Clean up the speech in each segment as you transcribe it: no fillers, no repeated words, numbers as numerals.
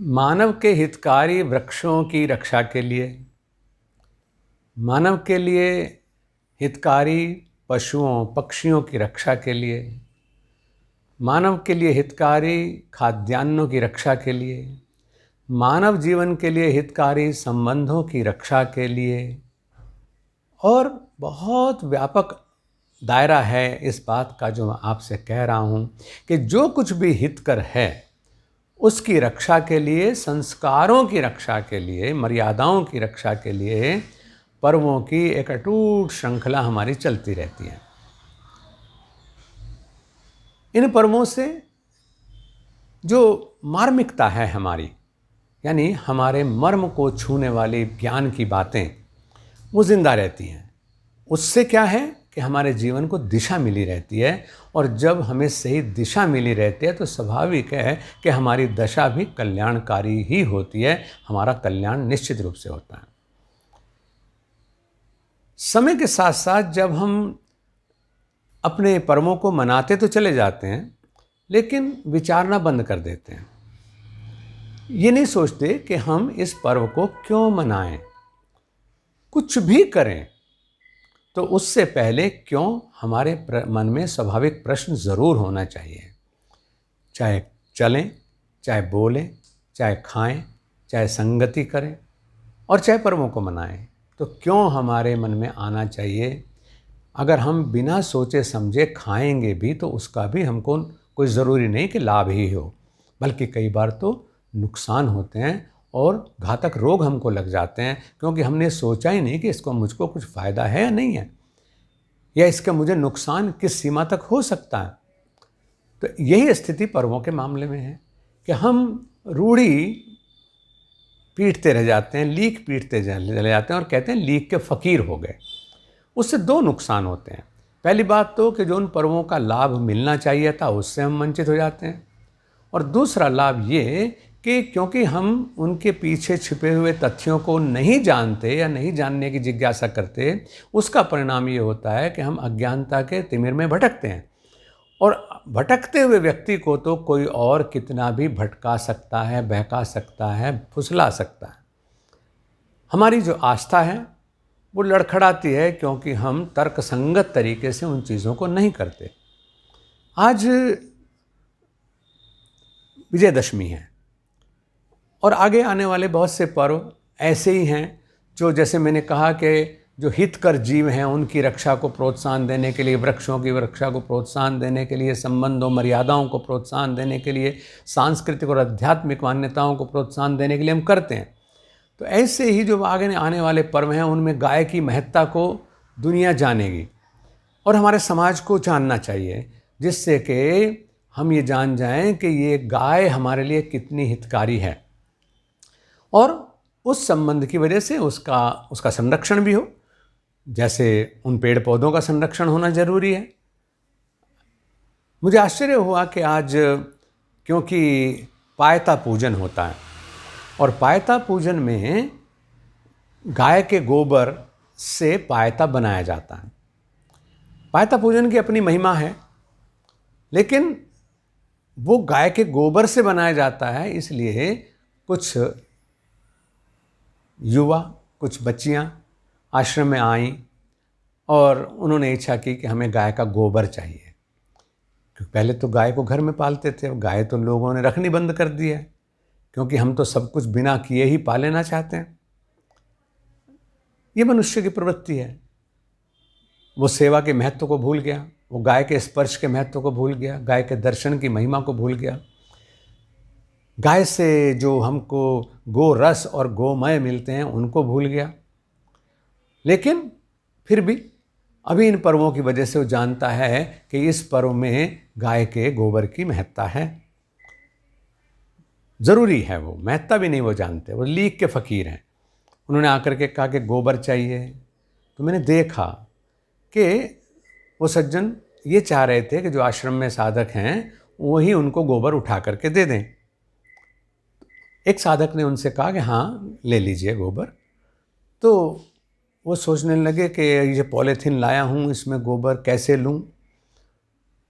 मानव के हितकारी वृक्षों की रक्षा के लिए, मानव के लिए हितकारी पशुओं पक्षियों की रक्षा के लिए, मानव के लिए हितकारी खाद्यान्नों की रक्षा के लिए, मानव जीवन के लिए हितकारी संबंधों की रक्षा के लिए, और बहुत व्यापक दायरा है इस बात का जो मैं आपसे कह रहा हूँ कि जो कुछ भी हितकर है उसकी रक्षा के लिए, संस्कारों की रक्षा के लिए, मर्यादाओं की रक्षा के लिए पर्वों की एक अटूट श्रृंखला हमारी चलती रहती है। इन पर्वों से जो मार्मिकता है हमारी, यानी हमारे मर्म को छूने वाली ज्ञान की बातें, वो जिंदा रहती हैं। उससे क्या है कि हमारे जीवन को दिशा मिली रहती है, और जब हमें सही दिशा मिली रहती है तो स्वाभाविक है कि हमारी दशा भी कल्याणकारी ही होती है, हमारा कल्याण निश्चित रूप से होता है। समय के साथ साथ जब हम अपने पर्वों को मनाते तो चले जाते हैं, लेकिन विचारना बंद कर देते हैं। ये नहीं सोचते कि हम इस पर्व को क्यों मनाएं। कुछ भी करें तो उससे पहले क्यों हमारे मन में स्वाभाविक प्रश्न ज़रूर होना चाहिए। चाहे चलें, चाहे बोलें, चाहे खाएं, चाहे संगति करें और चाहे पर्वों को मनाएं, तो क्यों हमारे मन में आना चाहिए। अगर हम बिना सोचे समझे खाएंगे भी तो उसका भी हमको कोई ज़रूरी नहीं कि लाभ ही हो, बल्कि कई बार तो नुकसान होते हैं और घातक रोग हमको लग जाते हैं, क्योंकि हमने सोचा ही नहीं कि इसको मुझको कुछ फ़ायदा है या नहीं है, या इसका मुझे नुकसान किस सीमा तक हो सकता है। तो यही स्थिति पर्वों के मामले में है कि हम रूढ़ी पीटते रह जाते हैं, लीक पीटते चले जाते हैं और कहते हैं लीक के फ़कीर हो गए। उससे दो नुकसान होते हैं। पहली बात तो कि जो उन पर्वों का लाभ मिलना चाहिए था उससे हम वंचित हो जाते हैं, और दूसरा लाभ ये कि क्योंकि हम उनके पीछे छिपे हुए तथ्यों को नहीं जानते या नहीं जानने की जिज्ञासा करते, उसका परिणाम ये होता है कि हम अज्ञानता के तिमिर में भटकते हैं। और भटकते हुए व्यक्ति को तो कोई और कितना भी भटका सकता है, बहका सकता है, फुसला सकता है। हमारी जो आस्था है वो लड़खड़ाती है, क्योंकि हम तर्कसंगत तरीके से उन चीज़ों को नहीं करते। आज विजयदशमी है और आगे आने वाले बहुत से पर्व ऐसे ही हैं जो, जैसे मैंने कहा कि जो हितकर जीव हैं उनकी रक्षा को प्रोत्साहन देने के लिए, वृक्षों की रक्षा को प्रोत्साहन देने के लिए, संबंधों मर्यादाओं को प्रोत्साहन देने के लिए, सांस्कृतिक और आध्यात्मिक मान्यताओं को प्रोत्साहन देने के लिए हम करते हैं। तो ऐसे ही जो आगे आने वाले पर्व हैं उनमें गाय की महत्ता को दुनिया जानेगी और हमारे समाज को जानना चाहिए, जिससे कि हम ये जान जाएं कि ये गाय हमारे लिए कितनी हितकारी है, और उस संबंध की वजह से उसका संरक्षण भी हो। जैसे उन पेड़ पौधों का संरक्षण होना जरूरी है। मुझे आश्चर्य हुआ कि आज, क्योंकि पायता पूजन होता है और पायता पूजन में गाय के गोबर से पायता बनाया जाता है। पायता पूजन की अपनी महिमा है, लेकिन वो गाय के गोबर से बनाया जाता है, इसलिए कुछ युवा, कुछ बच्चियां आश्रम में आईं और उन्होंने इच्छा की कि हमें गाय का गोबर चाहिए, क्योंकि पहले तो गाय को घर में पालते थे, गाय तो लोगों ने रखनी बंद कर दी है, क्योंकि हम तो सब कुछ बिना किए ही पा लेना चाहते हैं। ये मनुष्य की प्रवृत्ति है। वो सेवा के महत्व को भूल गया, वो गाय के स्पर्श के महत्व को भूल गया, गाय के दर्शन की महिमा को भूल गया। गाय से जो हमको गो रस और गोमय मिलते हैं उनको भूल गया। लेकिन फिर भी अभी इन पर्वों की वजह से वो जानता है कि इस पर्व में गाय के गोबर की महत्ता है, ज़रूरी है। वो महत्ता भी नहीं वो जानते, वो लीक के फ़कीर हैं। उन्होंने आकर के कहा कि गोबर चाहिए, तो मैंने देखा कि वो सज्जन ये चाह रहे थे कि जो आश्रम में साधक हैं वही उनको गोबर उठा करके दे दें। एक साधक ने उनसे कहा कि हाँ ले लीजिए गोबर। तो वो सोचने लगे कि ये पॉलीथीन लाया हूँ, इसमें गोबर कैसे लूँ।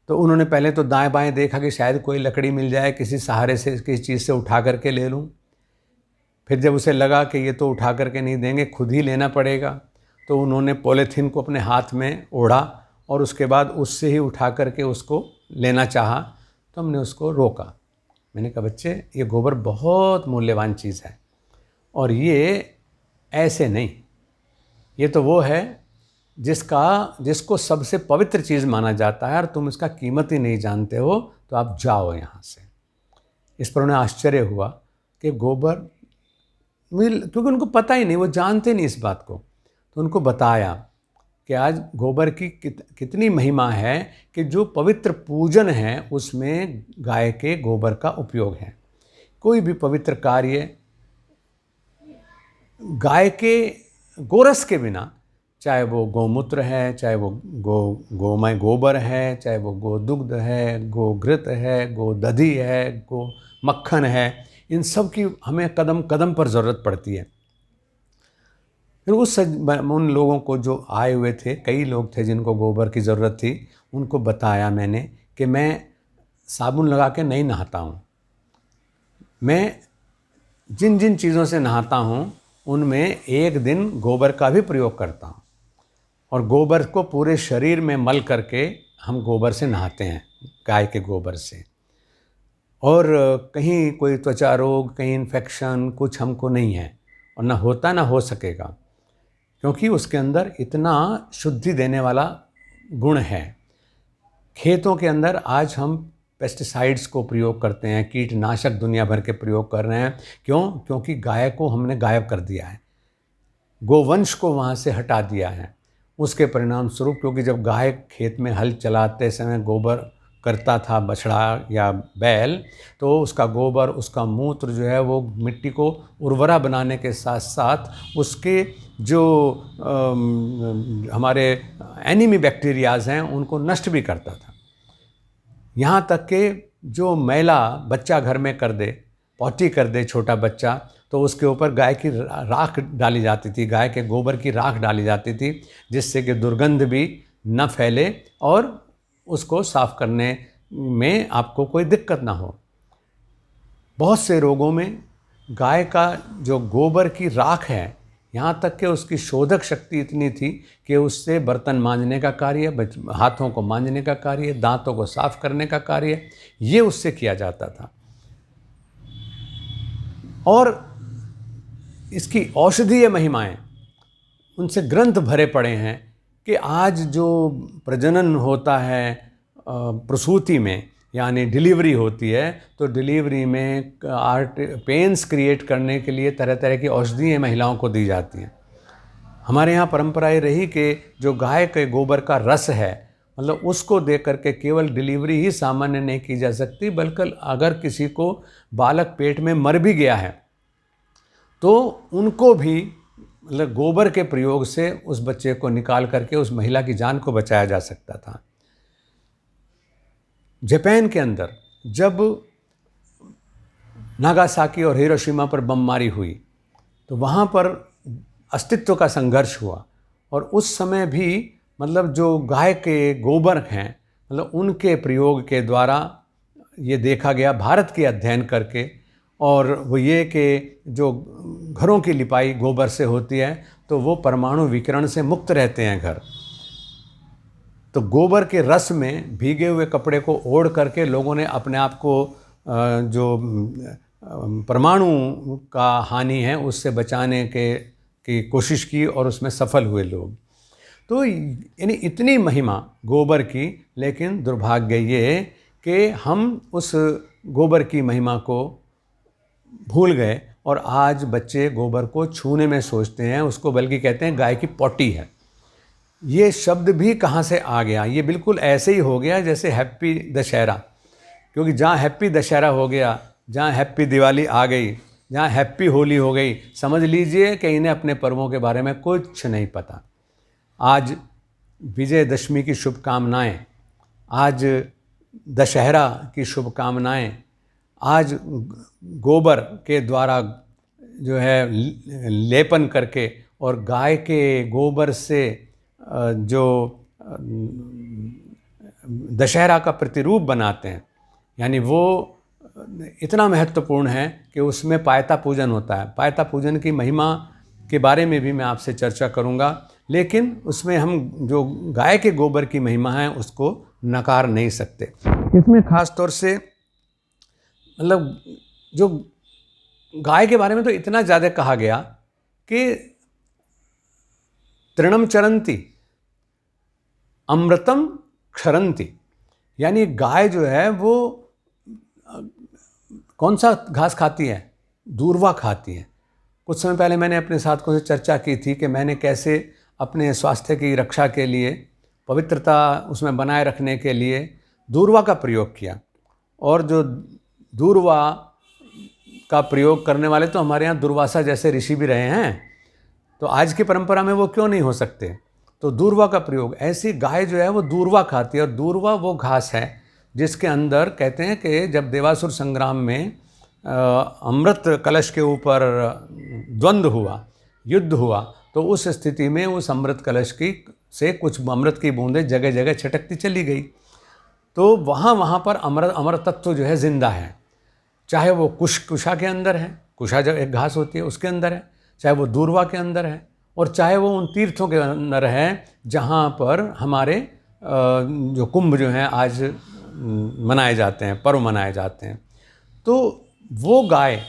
तो उन्होंने पहले तो दाएं बाएं देखा कि शायद कोई लकड़ी मिल जाए, किसी सहारे से किसी चीज़ से उठा करके ले लूँ। फिर जब उसे लगा कि ये तो उठा करके नहीं देंगे, खुद ही लेना पड़ेगा, तो उन्होंने पॉलीथीन को अपने हाथ में ओढ़ा और उसके बाद उससे ही उठा करके उसको लेना चाहा। तो हमने उसको रोका। मैंने कहा, बच्चे, ये गोबर बहुत मूल्यवान चीज़ है और ये ऐसे नहीं, ये तो वो है जिसको सबसे पवित्र चीज़ माना जाता है और तुम इसका कीमत ही नहीं जानते हो, तो आप जाओ यहाँ से। इस पर उन्हें आश्चर्य हुआ कि गोबर, क्योंकि उनको पता ही नहीं, वो जानते नहीं इस बात को। तो उनको बताया कि आज गोबर की कितनी महिमा है कि जो पवित्र पूजन है उसमें गाय के गोबर का उपयोग है। कोई भी पवित्र कार्य गाय के गोरस के बिना, चाहे वो गौमूत्र है, चाहे वो गोमय गोबर है, चाहे वो गोदुग्ध है, गोघृत है, गोदधि है, गो मक्खन है, इन सब की हमें कदम कदम पर ज़रूरत पड़ती है। फिर उन लोगों को जो आए हुए थे, कई लोग थे जिनको गोबर की ज़रूरत थी, उनको बताया मैंने कि मैं साबुन लगा के नहीं नहाता हूँ, मैं जिन जिन चीज़ों से नहाता हूँ उनमें एक दिन गोबर का भी प्रयोग करता हूँ और गोबर को पूरे शरीर में मल करके हम गोबर से नहाते हैं, गाय के गोबर से। और कहीं कोई त्वचा रोग, कहीं इन्फेक्शन कुछ हमको नहीं है और ना होता ना हो सकेगा, क्योंकि उसके अंदर इतना शुद्धि देने वाला गुण है। खेतों के अंदर आज हम पेस्टिसाइड्स को प्रयोग करते हैं, कीटनाशक दुनिया भर के प्रयोग कर रहे हैं। क्यों? क्योंकि गाय को हमने गायब कर दिया है, गोवंश को वहाँ से हटा दिया है। उसके परिणाम स्वरूप, क्योंकि जब गाय खेत में हल चलाते समय गोबर करता था बछड़ा या बैल, तो उसका गोबर, उसका मूत्र जो है वो मिट्टी को उर्वरा बनाने के साथ साथ उसके जो हमारे एनिमी बैक्टीरियाज़ हैं उनको नष्ट भी करता था। यहाँ तक कि जो मैला बच्चा घर में कर दे, पॉटी कर दे छोटा बच्चा, तो उसके ऊपर गाय की राख डाली जाती थी, गाय के गोबर की राख डाली जाती थी, जिससे कि दुर्गंध भी न फैले और उसको साफ करने में आपको कोई दिक्कत ना हो। बहुत से रोगों में गाय का जो गोबर की राख है, यहाँ तक कि उसकी शोधक शक्ति इतनी थी कि उससे बर्तन मांजने का कार्य, हाथों को मांजने का कार्य, दांतों को साफ करने का कार्य, ये उससे किया जाता था। और इसकी औषधीय महिमाएं, उनसे ग्रंथ भरे पड़े हैं कि आज जो प्रजनन होता है प्रसूति में, यानी डिलीवरी होती है, तो डिलीवरी में पेन्स क्रिएट करने के लिए तरह तरह की औषधियाँ महिलाओं को दी जाती हैं। हमारे यहाँ परंपराएं रही कि जो गाय के गोबर का रस है, मतलब उसको दे करके केवल डिलीवरी ही सामान्य नहीं की जा सकती, बल्कि अगर किसी को बालक पेट में मर भी गया है तो उनको भी मतलब गोबर के प्रयोग से उस बच्चे को निकाल करके उस महिला की जान को बचाया जा सकता था। जापान के अंदर जब नागासाकी और हिरोशिमा पर बमबारी हुई तो वहाँ पर अस्तित्व का संघर्ष हुआ और उस समय भी मतलब जो गाय के गोबर हैं, मतलब उनके प्रयोग के द्वारा ये देखा गया भारत के अध्ययन करके, और वो ये कि जो घरों की लिपाई गोबर से होती है तो वो परमाणु विकिरण से मुक्त रहते हैं घर। तो गोबर के रस में भीगे हुए कपड़े को ओढ़ करके लोगों ने अपने आप को जो परमाणु का हानि है उससे बचाने की कोशिश की और उसमें सफल हुए लोग। तो यानी इतनी महिमा गोबर की, लेकिन दुर्भाग्य ये कि हम उस गोबर की महिमा को भूल गए और आज बच्चे गोबर को छूने में सोचते हैं, उसको बल्कि कहते हैं गाय की पॉटी है। ये शब्द भी कहाँ से आ गया? ये बिल्कुल ऐसे ही हो गया जैसे हैप्पी दशहरा, क्योंकि जहाँ हैप्पी दशहरा हो गया, जहाँ हैप्पी दिवाली आ गई, जहाँ हैप्पी होली हो गई, समझ लीजिए कि इन्हें अपने पर्वों के बारे में कुछ नहीं पता। आज विजयदशमी की शुभकामनाएं, आज दशहरा की शुभकामनाएं, आज गोबर के द्वारा जो है लेपन करके और गाय के गोबर से जो दशहरा का प्रतिरूप बनाते हैं, यानी वो इतना महत्वपूर्ण है कि उसमें पायता पूजन होता है। पायता पूजन की महिमा के बारे में भी मैं आपसे चर्चा करूंगा, लेकिन उसमें हम जो गाय के गोबर की महिमा है उसको नकार नहीं सकते। इसमें खास तौर से मतलब जो गाय के बारे में तो इतना ज़्यादा कहा गया कि तृणम चरंती अमृतम क्षरंती, यानी गाय जो है वो कौन सा घास खाती है? दूर्वा खाती है। कुछ समय पहले मैंने अपने साथियों से चर्चा की थी कि मैंने कैसे अपने स्वास्थ्य की रक्षा के लिए, पवित्रता उसमें बनाए रखने के लिए दूर्वा का प्रयोग किया। और जो दूर्वा का प्रयोग करने वाले तो हमारे यहाँ दुर्वासा जैसे ऋषि भी रहे हैं, तो आज की परंपरा में वो क्यों नहीं हो सकते? तो दूर्वा का प्रयोग, ऐसी गाय जो है वो दूर्वा खाती है। और दूर्वा वो घास है जिसके अंदर कहते हैं कि जब देवासुर संग्राम में अमृत कलश के ऊपर द्वंद्व हुआ, युद्ध हुआ, तो उस स्थिति में उस अमृत कलश की से कुछ अमृत की बूंदें जगह जगह छिटकती चली गई। तो वहाँ पर अमर तत्व जो है जिंदा है, चाहे वो कुशा के अंदर है, कुशा जब एक घास होती है उसके अंदर है, चाहे वो दूर्वा के अंदर है, और चाहे वो उन तीर्थों के अंदर है जहाँ पर हमारे जो कुंभ जो हैं आज मनाए जाते हैं, पर्व मनाए जाते हैं। तो वो गाय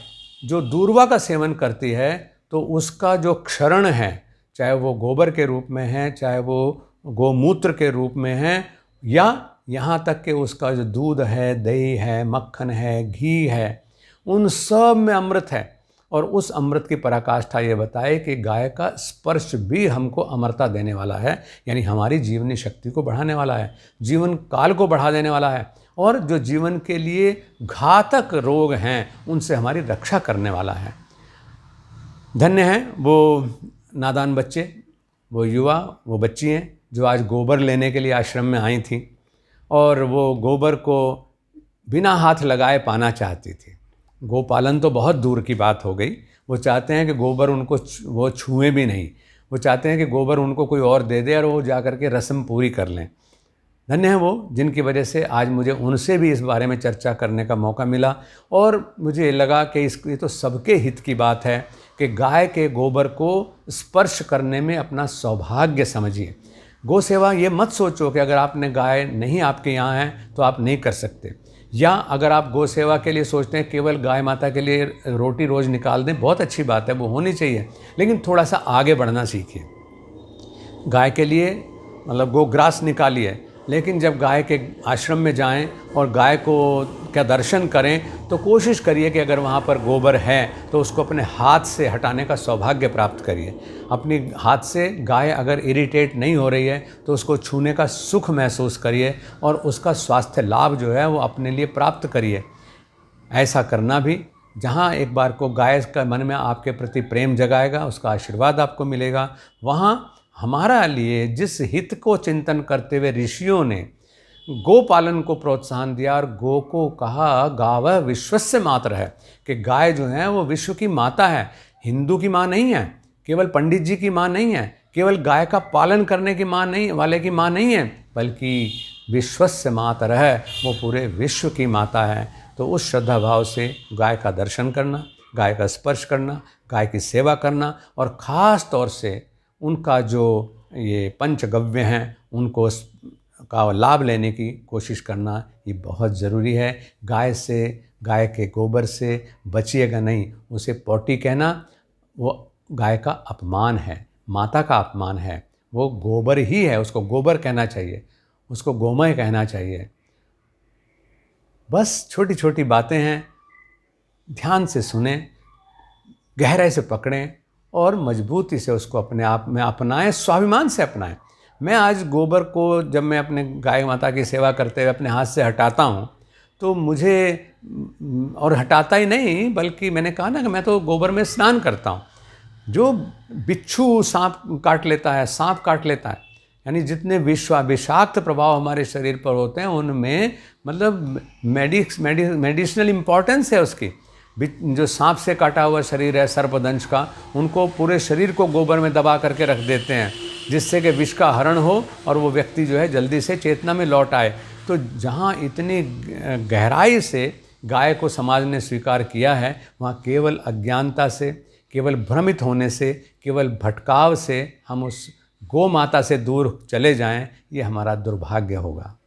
जो दूर्वा का सेवन करती है तो उसका जो क्षरण है, चाहे वो गोबर के रूप में है, चाहे वो गोमूत्र के रूप में है, या यहाँ तक कि उसका जो दूध है, दही है, मक्खन है, घी है, उन सब में अमृत है। और उस अमृत की पराकाष्ठा ये बताए कि गाय का स्पर्श भी हमको अमरता देने वाला है, यानी हमारी जीवनी शक्ति को बढ़ाने वाला है, जीवन काल को बढ़ा देने वाला है, और जो जीवन के लिए घातक रोग हैं उनसे हमारी रक्षा करने वाला है। धन्य हैं वो नादान बच्चे, वो युवा, वो बच्ची हैं जो आज गोबर लेने के लिए आश्रम में आई थी और वो गोबर को बिना हाथ लगाए पाना चाहती थी। गोपालन तो बहुत दूर की बात हो गई, वो चाहते हैं कि गोबर उनको वो छुएं भी नहीं, वो चाहते हैं कि गोबर उनको कोई और दे दे और वो जा कर के रस्म पूरी कर लें। धन्य हैं वो जिनकी वजह से आज मुझे उनसे भी इस बारे में चर्चा करने का मौका मिला, और मुझे लगा कि ये तो सबके हित की बात है कि गाय के गोबर को स्पर्श करने में अपना सौभाग्य समझिए। गौ सेवा ये मत सोचो कि अगर आपने गाय नहीं आपके यहाँ है तो आप नहीं कर सकते, या अगर आप गौ सेवा के लिए सोचते हैं केवल गाय माता के लिए रोटी रोज़ निकाल दें, बहुत अच्छी बात है, वो होनी चाहिए, लेकिन थोड़ा सा आगे बढ़ना सीखिए। गाय के लिए मतलब गोग्रास निकालिए, लेकिन जब गाय के आश्रम में जाएं और गाय को का दर्शन करें तो कोशिश करिए कि अगर वहाँ पर गोबर है तो उसको अपने हाथ से हटाने का सौभाग्य प्राप्त करिए। अपनी हाथ से गाय अगर इरिटेट नहीं हो रही है तो उसको छूने का सुख महसूस करिए और उसका स्वास्थ्य लाभ जो है वो अपने लिए प्राप्त करिए। ऐसा करना भी, जहाँ एक बार को गाय का मन में आपके प्रति प्रेम जगाएगा, उसका आशीर्वाद आपको मिलेगा, वहाँ हमारा लिए जिस हित को चिंतन करते हुए ऋषियों ने गो पालन को प्रोत्साहन दिया और गो को कहा गावः विश्वस्य मातरः है, कि गाय जो है वो विश्व की माता है, हिंदू की माँ नहीं है, केवल पंडित जी की माँ नहीं है, केवल गाय का पालन करने की माँ नहीं वाले की माँ नहीं है, बल्कि विश्वस्य मातरः है, वो पूरे विश्व की माता है। तो उस श्रद्धा भाव से गाय का दर्शन करना, गाय का स्पर्श करना, गाय की सेवा करना, और ख़ास तौर से उनका जो ये पंचगव्य हैं उनको का लाभ लेने की कोशिश करना ये बहुत ज़रूरी है। गाय से, गाय के गोबर से बचिएगा नहीं, उसे पौटी कहना वो गाय का अपमान है, माता का अपमान है। वो गोबर ही है, उसको गोबर कहना चाहिए, उसको गोमय कहना चाहिए। बस छोटी छोटी बातें हैं, ध्यान से सुने, गहराई से पकड़ें और मजबूती से उसको अपने आप में अपनाएं, स्वाभिमान से अपनाएं। मैं आज गोबर को जब मैं अपने गाय माता की सेवा करते हुए अपने हाथ से हटाता हूँ तो मुझे, और हटाता ही नहीं बल्कि मैंने कहा ना कि मैं तो गोबर में स्नान करता हूँ। जो बिच्छू सांप काट लेता है, सांप काट लेता है, यानी जितने विषाक्त प्रभाव हमारे शरीर पर होते हैं उनमें मतलब मेडिसिनल इम्पॉर्टेंस है उसकी। जो सांप से काटा हुआ शरीर है सर्पदंश का, उनको पूरे शरीर को गोबर में दबा करके रख देते हैं जिससे कि विष का हरण हो और वो व्यक्ति जो है जल्दी से चेतना में लौट आए। तो जहाँ इतनी गहराई से गाय को समाज ने स्वीकार किया है, वहाँ केवल अज्ञानता से, केवल भ्रमित होने से, केवल भटकाव से हम उस गौ माता से दूर चले जाएं, ये हमारा दुर्भाग्य होगा।